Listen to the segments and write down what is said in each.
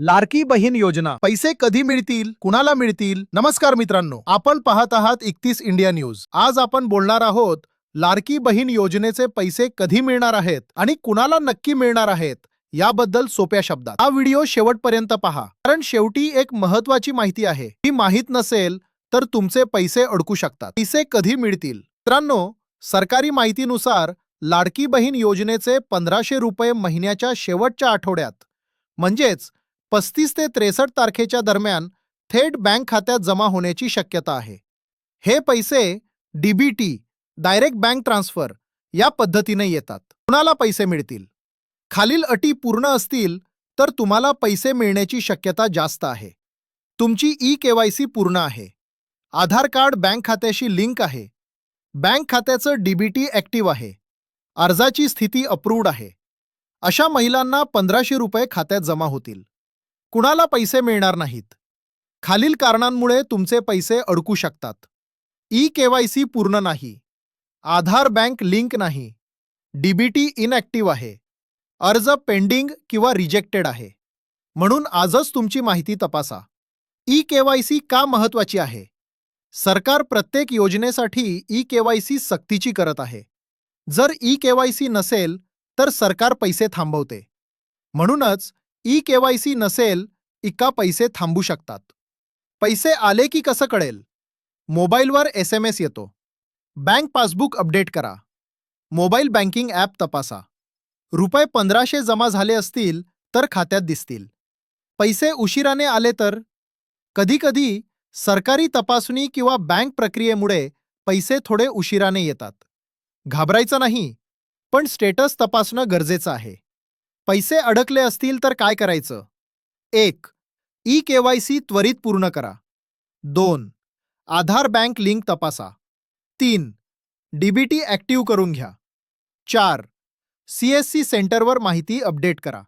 लाडकी बहीण योजना पैसे कधी मिळतील, कुणाला मिळतील? नमस्कार मित्रांनो, आपण पाहत आहात 31 इंडिया न्यूज। आज आपण बोलणार आहोत लाडकी बहीण योजनेचे पैसे कधी मिळणार आहेत आणि कुणाला नक्की मिळणार आहेत याबद्दल सोप्या शब्दात। हा व्हिडिओ शेवटपर्यंत पहा, कारण शेवटी एक महत्त्वाची माहिती आहे। ही माहित नसेल तर तुमचे पैसे अडकू शकतात। पैसे कधी मिळतील? मित्रांनो, सरकारी माहितीनुसार लाडकी बहीण योजनेचे 1500 रुपये महिन्याच्या शेवटच्या आठवड्यात म्हणजेच 35 ते 63 तारखेच्या दरम्यान थेट बँक खात्यात जमा होण्याची शक्यता आहे। हे पैसे डीबीटी डायरेक्ट बँक ट्रान्सफर या पद्धतीने येतात। कुणाला पैसे मिळतील? खालील अटी पूर्ण असतील तर तुम्हाला पैसे मिळण्याची शक्यता जास्त आहे। तुमची ई-केवायसी पूर्ण आहे, आधार कार्ड बँक खात्याशी लिंक आहे, बँक खात्याचं डीबीटी ॲक्टिव्ह आहे, अर्जाची स्थिती अप्रूव्ड आहे, अशा महिलांना 1500 रुपये खात्यात जमा होतील। कुणाला पैसे मिळणार नाहीत? खालील कारणांमुळे तुमचे पैसे अडकू शकतात। ई-केवायसी पूर्ण नाही, आधार बँक लिंक नाही, डीबीटी इनॲक्टिव्ह आहे, अर्ज पेंडिंग किंवा रिजेक्टेड आहे। म्हणून आजच तुमची माहिती तपासा। ई-केवायसी का महत्त्वाची आहे? सरकार प्रत्येक योजनेसाठी ई-केवायसी सक्तीची करत आहे। जर ई-केवायसी नसेल तर सरकार पैसे थांबवते। म्हणूनच ई-केवायसी नसेल इका पैसे थांबू शकतात। पैसे आले की कसं कळेल? मोबाईलवर SMS येतो। बँक पासबुक अपडेट करा, मोबाईल बँकिंग ॲप तपासा। रुपये 1500 जमा झाले असतील तर खात्यात दिसतील। पैसे उशिराने आले तर? कधीकधी सरकारी तपासणी किंवा बँक प्रक्रियेमुळे पैसे थोडे उशिराने येतात। घाबरायचं नाही, पण स्टेटस तपासणं गरजेचं आहे। पैसे अडकले असतील तर काय करायचं? 1. ई-केवायसी त्वरित पूर्ण करा। 2. आधार बँक लिंक तपासा। 3. डीबीटी ॲक्टिव्ह करून घ्या। 4. CSC सेंटरवर माहिती अपडेट करा।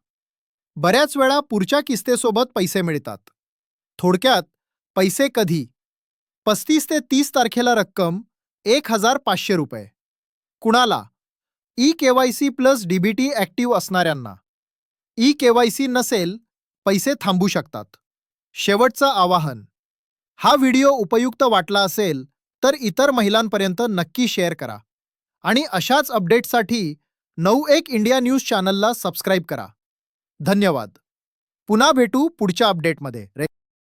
बऱ्याच वेळा पुढच्या किस्तेसोबत पैसे मिळतात। थोडक्यात, पैसे कधी? 35 ते 30 तारखेला रक्कम 1500 रुपये। कुणाला? ई-केवायसी प्लस डीबीटी ॲक्टिव्ह असणाऱ्यांना। ई-केवायसी नसेल, पैसे थांबू शकतात। शेवटचं आवाहन, हा व्हिडिओ उपयुक्त वाटला असेल तर इतर महिलांपर्यंत नक्की शेअर करा आणि अशाच अपडेट्ससाठी 91 इंडिया न्यूज चॅनलला सबस्क्राईब करा। धन्यवाद। पुन्हा भेटू पुढच्या अपडेटमध्ये।